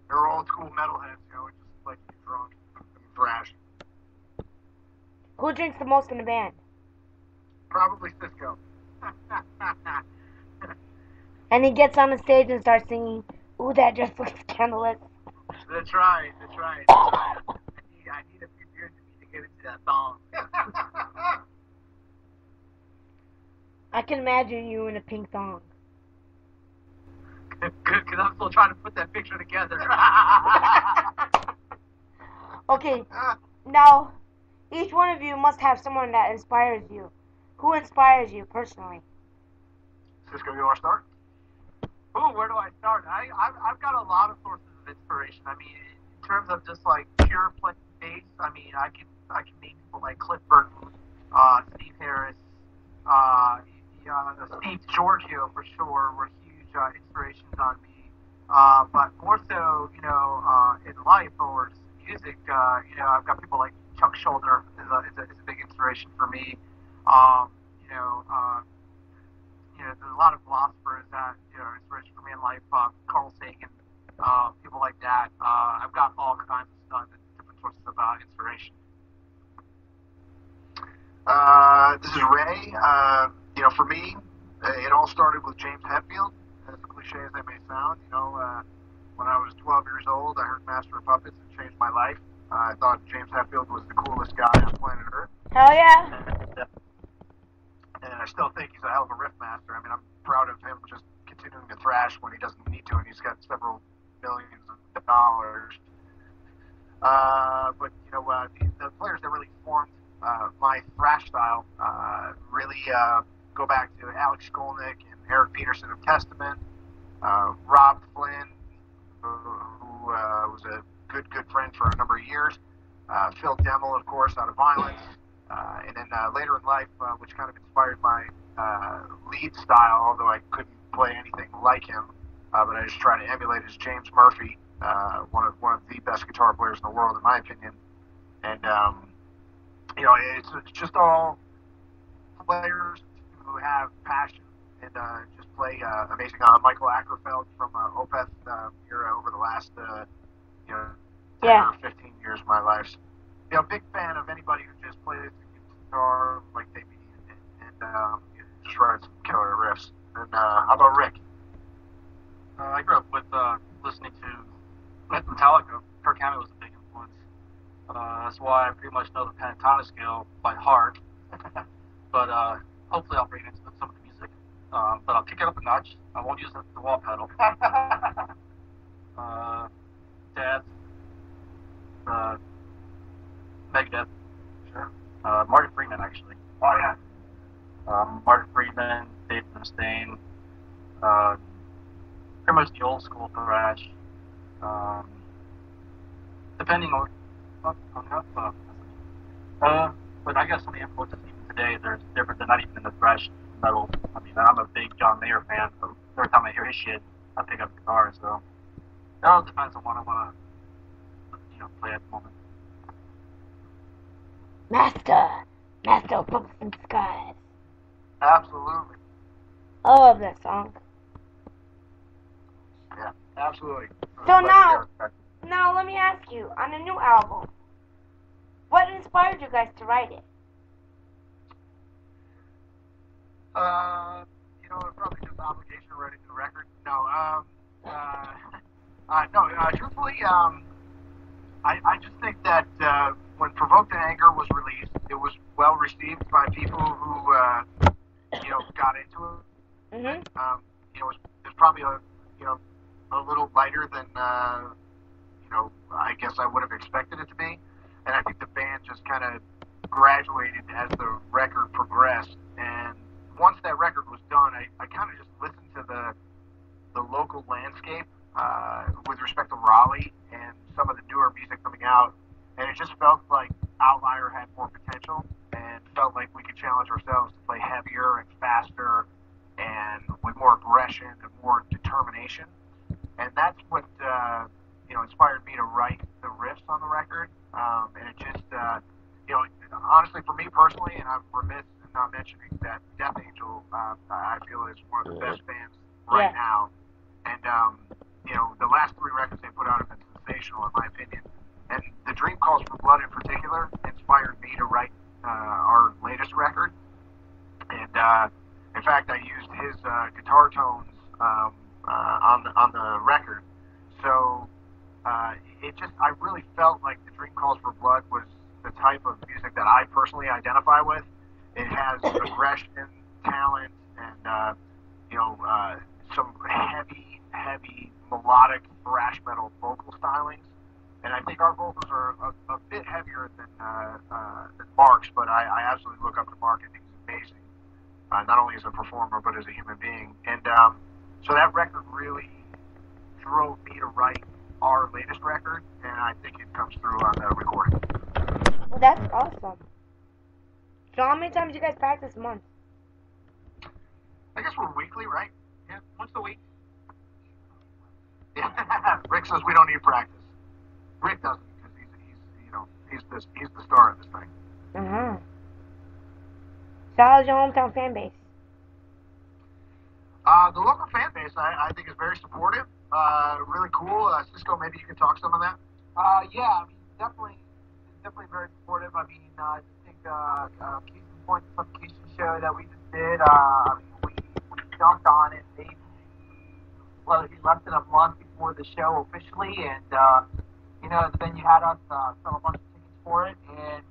They're old school metalheads, we just like to get drunk and thrash. Who drinks the most in the band? Probably Cisco. And he gets on the stage and starts singing, "Ooh, that just looks scandalous." That's right. I need a few beers to get into that song. I can imagine you in a pink thong. Good, because I'm still trying to put that picture together. Okay, now, each one of you must have someone that inspires you. Who inspires you personally? Cisco, you want to start? Ooh, where do I start? I've got a lot of sources of inspiration. I mean, in terms of just like pure playing bass, I mean, I can name people like Cliff Burton, Steve Harris, Steve Giorgio for sure were huge inspirations on me. But more so, in life or music, I've got people like Chuck Schuldiner is a big inspiration for me. There's a lot of philosophers that are inspiration for me in life. Carl Sagan, people like that. I've got all kinds of different sources of inspiration. This is Ray. For me, it all started with James Hetfield. As cliche as that may sound, when I was 12 years old, I heard Master of Puppets and changed my life. I thought James Hetfield was the coolest guy on planet Earth. Hell yeah! And I still think he's a hell of a riff master. I mean, I'm proud of him just continuing to thrash when he doesn't need to, and he's got several millions of dollars. But the players that really formed my thrash style really go back to Alex Skolnick and Eric Peterson of Testament, Rob Flynn, who was a good friend for a number of years, Phil Demmel, of course, out of Violence, and then later in life, which kind of inspired my lead style, although I couldn't play anything like him, but I just tried to emulate, is James Murphy, one of the best guitar players in the world, in my opinion. And it's just all players who have passion and just play amazing. Michael Ackerfeld from Opeth era over the last 10 or 15 years of my life. Big fan of anybody who just plays the guitar like they mean and just writes some killer riffs. And how about Rick? I grew up with listening to Metallica. Kirk Hammett was a big influence. That's why I pretty much know the pentatonic scale by heart. But hopefully I'll bring it into some of the music. But I'll kick it up a notch. I won't use the wall pedal. Dad. Megadeth. Sure. Martin Freeman, actually. Oh, yeah. Martin Freeman, Dave Mustaine. Pretty much the old school thrash. Depending on but I guess some of the influences even today, they're not even thrash metal. I mean, I'm a big John Mayer fan, so every time I hear his shit, I pick up the guitar. So it all depends on what I want to, play at the moment. Master of Puppets in Disguise. Absolutely. I love that song. Yeah, absolutely. So now let me ask you, on the new album, what inspired you guys to write it? Probably just obligation of writing the record. No, truthfully, I just think that when Provoked to Anger was released, it was well received by people who, got into it. Mm-hmm. It was probably a little lighter than, I guess I would have expected it to be. And I think the band just kind of graduated as the record progressed. And once that record was done, I kind of just listened to the local landscape with respect to Raleigh and some of the newer music coming out, and it just felt like Outlier had more potential and felt like we could challenge ourselves to play heavier and faster and with more aggression and more determination. And that's what inspired me to write the riffs on the record. And it just honestly, for me personally, and I'm remiss in not mentioning that Death Angel, I feel is one of the best bands right now. And the last 3 records they put out have been sensational, in my opinion. And The Dream Calls for Blood in particular inspired me to write our latest record. And in fact, I used his guitar tones on the record. So I really felt like The Dream Calls for Blood was the type of music that I personally identify with. It has aggression, talent, and some heavy melodic thrash metal vocal stylings. And I think our vocals are a bit heavier than Mark's, but I absolutely look up to Mark. I think he's amazing, not only as a performer but as a human being. And so that record really drove me to write our latest record, and I think it comes through on the recording. Well, that's awesome. So how many times do you guys practice a month? I guess we're weekly, right? Yeah, once a week. Yeah. Rick says we don't need practice. Rick doesn't, because he's the star of this thing. Uh-huh. So how's your hometown fan base? The local fan base, I think, is very supportive. Really cool. Cisco, maybe you can talk some of that. Yeah, I mean, definitely very supportive. I mean, I think case in point, the publication show that we just did, we jumped on it maybe less than a month before the show officially, and then you had us sell a bunch of tickets for it, and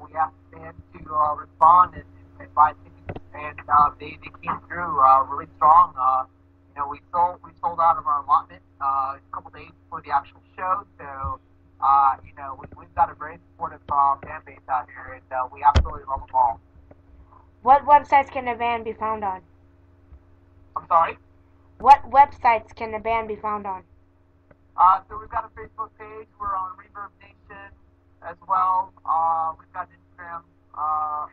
we asked fans to respond and buy tickets, and they came through really strong. We sold out of our allotment a couple days before the actual show, so we've got a very supportive fan base out here, and we absolutely love them all. What websites can the band be found on? I'm sorry? What websites can the band be found on? So we've got a Facebook page. We're on Reverb Nation as well. We've got an Instagram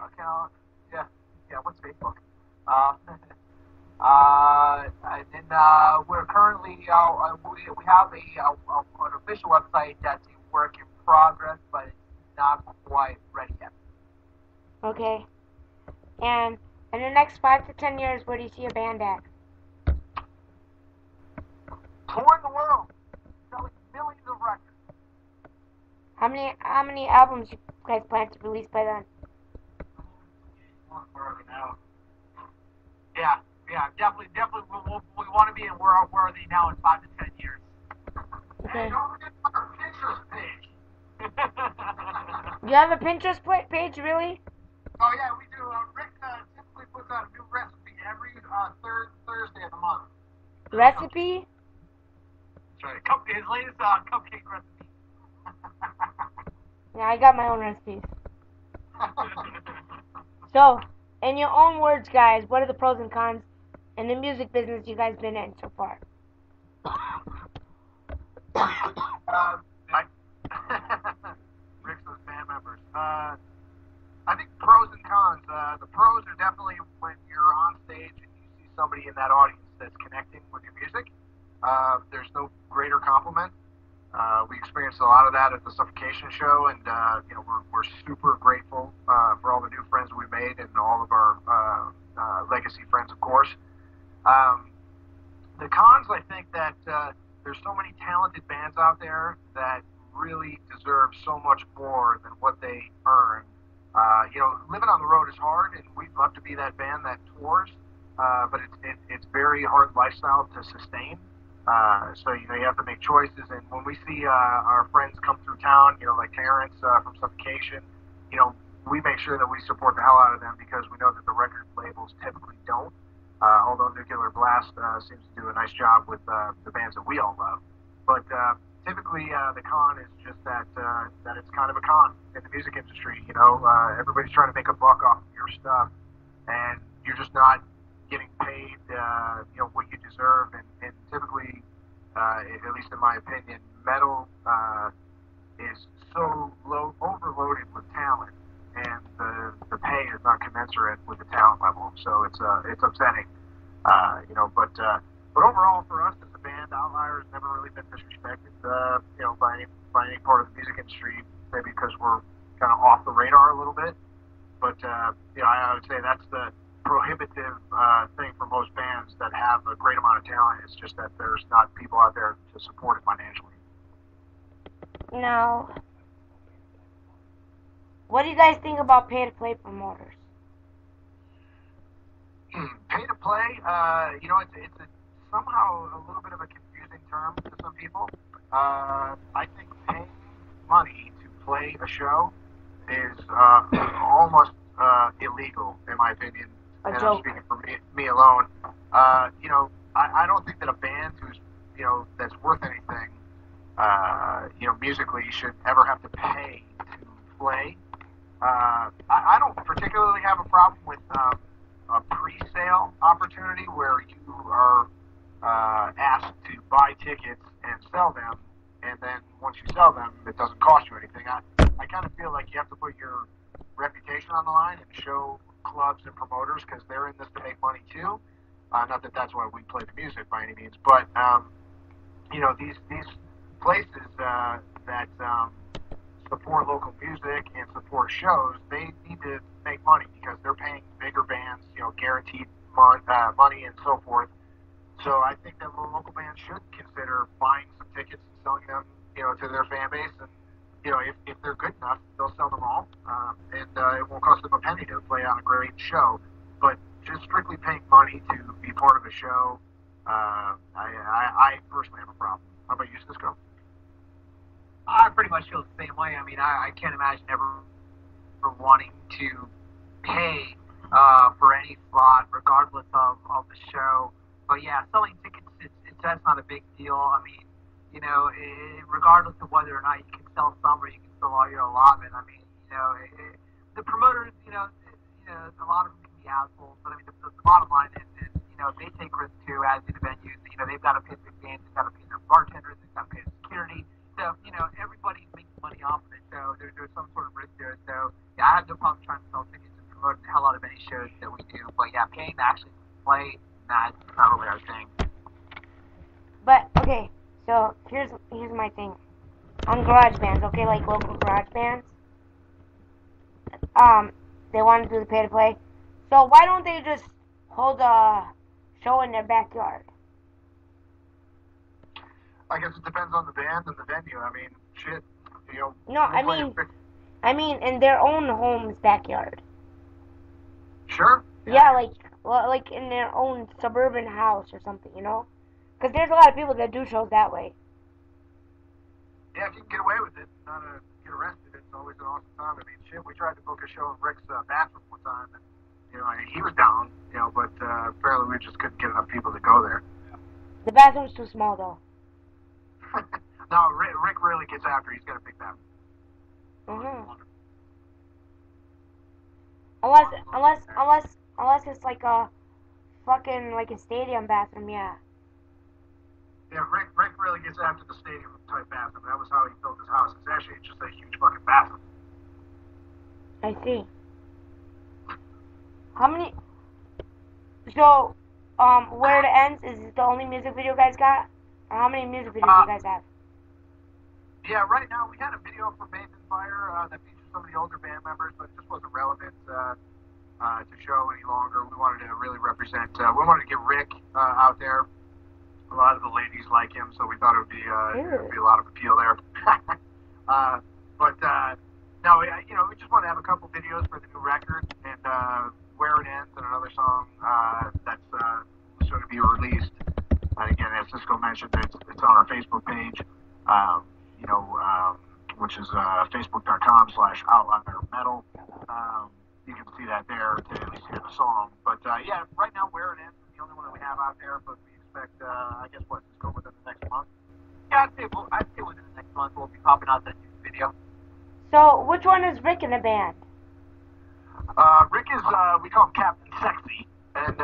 account. Yeah. What's Facebook? And then we're currently we have an official website that's a work in progress, but it's not quite ready yet. Okay. And in the next 5 to 10 years, where do you see your band at? Touring the world, selling millions of records. How many albums you guys plan to release by then? Yeah, definitely. We want to be in where are they now in 5 to 10 years. Okay. Hey, don't forget our Pinterest page. You have a Pinterest page, really? Oh yeah, we do. Rick typically puts out a new recipe every third Thursday of the month. Recipe? That's right. His latest cupcake recipe. Yeah, I got my own recipes. So, in your own words, guys, what are the pros and cons in the music business you guys been in so far? Rick's those band members. I think pros and cons. The pros are definitely when somebody in that audience that's connecting with your music, there's no greater compliment. We experienced a lot of that at the Suffocation show, and we're super grateful for all the new friends we made and all of our legacy friends, of course. The cons, I think that there's so many talented bands out there that really deserve so much more than what they earn. Living on the road is hard, and we'd love to be that band that tours, but it's very hard lifestyle to sustain. So you have to make choices, and when we see our friends come through town, like Terrence from Suffocation, we make sure that we support the hell out of them because we know that the record labels typically don't. Although Nuclear Blast seems to do a nice job with the bands that we all love, but typically the con is just that it's kind of a con in the music industry. Everybody's trying to make a buck off of your stuff, and you're just not getting paid what you deserve. And typically, at least in my opinion, metal is so overloaded with talent, and the pay is not commensurate with the talent level. So it's upsetting, but overall for us as a band, Outlier has never really been disrespected, by any part of the music industry, maybe because we're kind of off the radar a little bit. But I would say that's the prohibitive thing for most bands that have a great amount of talent. It's just that there's not people out there to support it financially. Now, what do you guys think about pay-to-play promoters? Pay to play, it's somehow a little bit of a confusing term to some people. I think paying money to play a show is almost illegal, in my opinion. And I'm speaking for me alone. I don't think that a band who's that's worth anything, musically, should ever have to pay to play. I don't particularly have a problem with a pre-sale opportunity where you are asked to buy tickets and sell them, and then once you sell them, it doesn't cost you anything. I kind of feel like you have to put your reputation on the line and show clubs and promoters, because they're in this to make money too. Not that that's why we play the music by any means, but these places that support local music and support shows, they need to make money because they're paying bigger bands, guaranteed money and so forth. So I think that local bands should consider buying some tickets and selling them, to their fan base. And if they're good enough, they'll sell them all, and it won't cost them a penny to play on a great show. But just strictly paying money to be part of a show, I personally have a problem. How about you, Cisco? I pretty much feel the same way. I mean, I can't imagine ever wanting to pay for any slot, regardless of the show. But yeah, selling tickets, that's not a big deal. I mean, regardless of whether or not you can sell some or you can sell all your allotment. I mean, the promoters, a lot of them can be assholes. But I mean, the bottom line is, they take risks too, as do the venues. They've got to pay their fans, they've got to pay their bartenders, they've got to pay their security. So, everybody's making money off of it. So there's some sort of risk there. So yeah, I have no problem trying to sell tickets and promote the hell out of any shows that we do. But yeah, paying to actually play, that's not really our thing. But okay, so here's my thing. On garage bands, okay, like local garage bands, they want to do the pay to play. So why don't they just hold a show in their backyard? I guess it depends on the band and the venue. I mean, shit, No, I mean in their own home's backyard. Sure. Yeah, like in their own suburban house or something, Because there's a lot of people that do shows that way. Yeah, if you can get away with it, not get arrested, it's always an awesome time. I mean, shit, we tried to book a show in Rick's bathroom one time, and he was down, but apparently we just couldn't get enough people to go there. The bathroom's too small, though. No, Rick really gets after. He's got a big bathroom. Mm-hmm. Unless it's like a fucking like a stadium bathroom, yeah. Yeah, Rick really gets after the stadium type bathroom. That was how he built his house. It's actually just a huge fucking bathroom. I see. How many? So Where It Ends is the only music video you guys got? Or how many music videos you guys have? Yeah, right now we had a video for Bathe in Fire that features some of the older band members, but it just wasn't relevant to show any longer. We wanted to really represent. We wanted to get Rick out there. A lot of the ladies like him, so we thought it would be a lot of appeal there. But no, we just want to have a couple videos for the new record and Where It Ends and another song that's soon to be released. And again, as Cisco mentioned, it's on our Facebook page. Which is facebook.com/Outlier Metal. You can see that there to at least hear the song. But yeah, right now Where It Ends is the only one that we have out there. But we expect, I guess, to go within the next month. Yeah, I'd say within the next month we'll be popping out that new video. So, which one is Rick in the band? Rick is, we call him Captain Sexy, and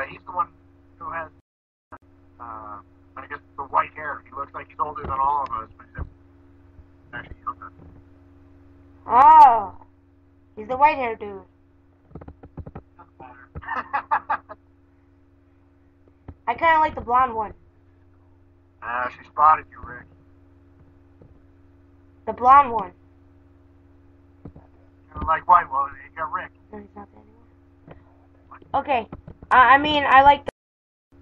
he's the one who has, I guess, the white hair. He looks like he's older than all of us, but he's actually younger. Oh, he's the white hair dude. Doesn't matter. I kind of like the blonde one. She spotted you, Rick. The blonde one. You like white? Well, you got Rick. No, he's not there anymore. Okay. I like the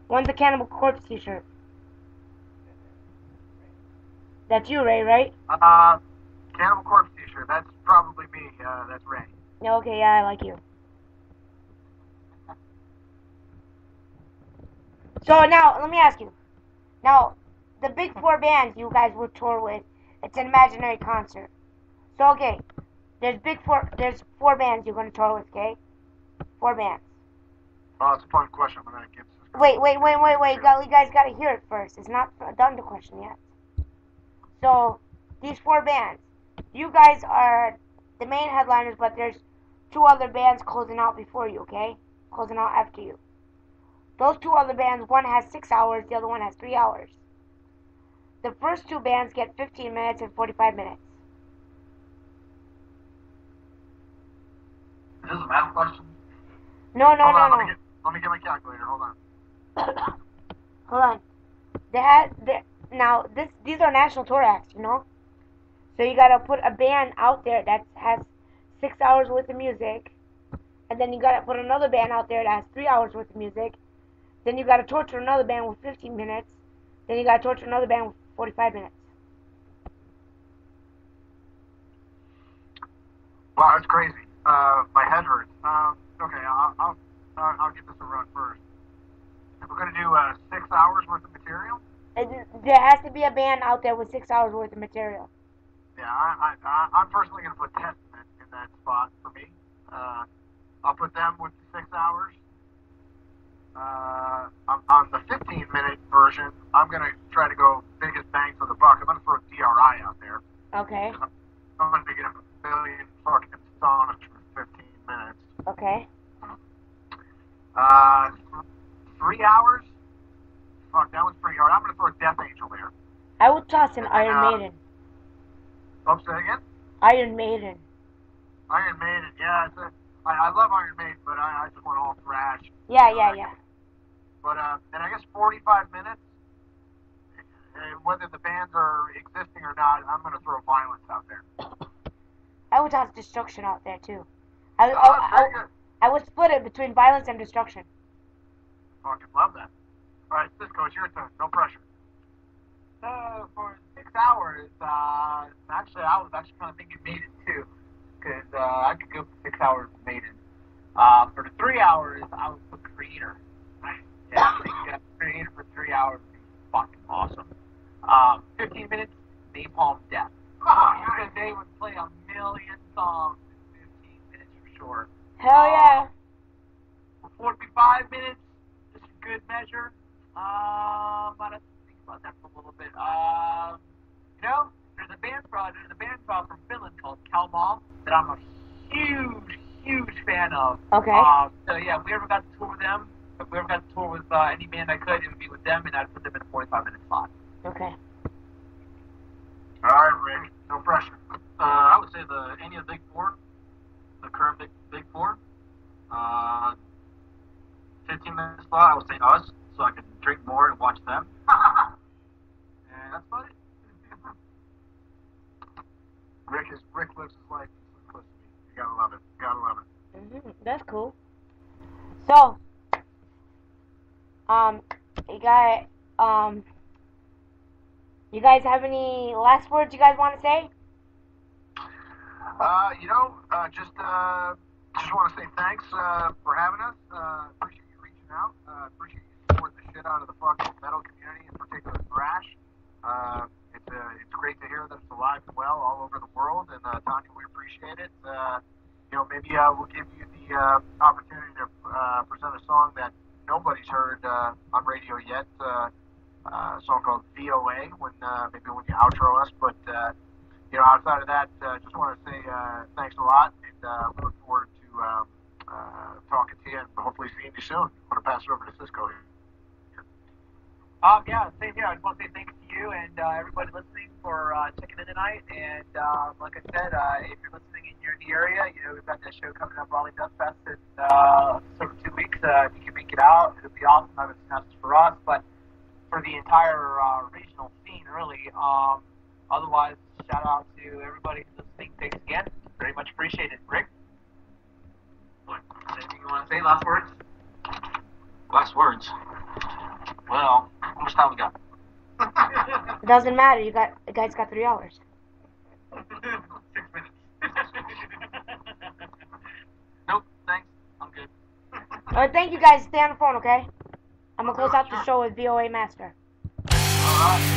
one's a Cannibal Corpse t-shirt. That's you, Ray, right? Cannibal Corpse t-shirt. That's probably me. That's Ray. Okay, yeah, I like you. So now, let me ask you. Now, the big four bands you guys would tour with, it's an imaginary concert. So, okay, there's four bands you're going to tour with, okay? 4 bands. Oh, that's a fun question. I'm going to give this. Wait. You guys got to hear it first. It's not done the question yet. So, these 4 bands, you guys are the main headliners, but there's 2 other bands closing out before you, okay? Closing out after you. Those 2 other bands, one has 6 hours, the other one has 3 hours. The first 2 bands get 15 minutes and 45 minutes. Is this a math question? No. Let me get my calculator. Hold on. Hold on. These are national tour acts, you know? So you gotta put a band out there that has 6 hours worth of music, and then you gotta put another band out there that has 3 hours worth of music. Then you gotta torture another band with 15 minutes. Then you gotta torture another band with 45 minutes. Wow, that's crazy. My head hurts. Okay, I'll give this a run first. If we're gonna do 6 hours worth of material. There has to be a band out there with 6 hours worth of material. Yeah, I'm personally gonna put Testament in that spot for me. I'll put them with the 6 hours. On the 15-minute version, I'm gonna try to go biggest bang for the buck. I'm gonna throw DRI out there. Okay. I'm gonna get a million fucking songs for 15 minutes. Okay. 3 hours? Fuck, that was pretty hard. I'm gonna throw Death Angel there. I would toss an Iron Maiden. Oh, say again? Iron Maiden. Iron Maiden, yeah. I love Iron Maiden, but I just want all thrash. Yeah. But, and I guess 45 minutes, whether the bands are existing or not, I'm going to throw Violence out there. I would toss Destruction out there, too. I would split it between Violence and Destruction. Fucking love that. All right, Cisco, it's your turn. No pressure. So, for 6 hours, actually, I was kind of thinking Maiden, too. Because I could go for 6 hours with Maiden. For the 3 hours, I would put Creator. Yeah, I think Creator for 3 hours would be fucking awesome. 15 minutes, Napalm Death. Because they would play a million songs in 15 minutes for sure. Hell yeah. For 45 minutes, just a good measure. I'd have to think about that for a little bit. There's a band from Finland called Kalmar that I'm a huge fan of. Okay. So yeah, if we ever got to tour with them, if we ever got to tour with any band I could, it would be with them, and I'd put them in a 45-minute slot. Okay. All right, Rick. No pressure. I would say any of the big 4, the current big 4. 15 minutes thought I would say us, so I could drink more and watch them. And that's about it. Rick lives his life in simplicity. You gotta love it. You gotta love it. That's cool. So, you guys have any last words you guys want to say? Just want to say thanks for having us. Appreciate you reaching out. Appreciate you supporting the shit out of the fucking metal community, in particular thrash. It's great to hear that it's alive and well all over the world, and Tanya, we appreciate it. Maybe we'll give you the opportunity to present a song that nobody's heard on radio yet. A song called VOA. Maybe when you outro us, but outside of that, just want to say thanks a lot, and we look forward to talking to you and hopefully seeing you soon. I'm going to pass it over to Cisco here. Yeah, same here. I just want to say thanks to you and everybody listening for checking in tonight. And like I said, if you're listening in the area, we've got that show coming up, Raleigh Dust Fest, in over 2 weeks. If you can make it out, it'll be awesome. I mean, it's not just for us, but for the entire regional scene, really. Otherwise, shout out to everybody who's listening. Thanks again. Very much appreciated. Rick? Anything you want to say? Last words? Last words. Well, how much time we got? It doesn't matter. You guys got 3 hours. 6 minutes. Nope, thanks. I'm good. Alright, thank you guys. Stay on the phone, okay? I'm gonna close out the show with VOA Master. Alright.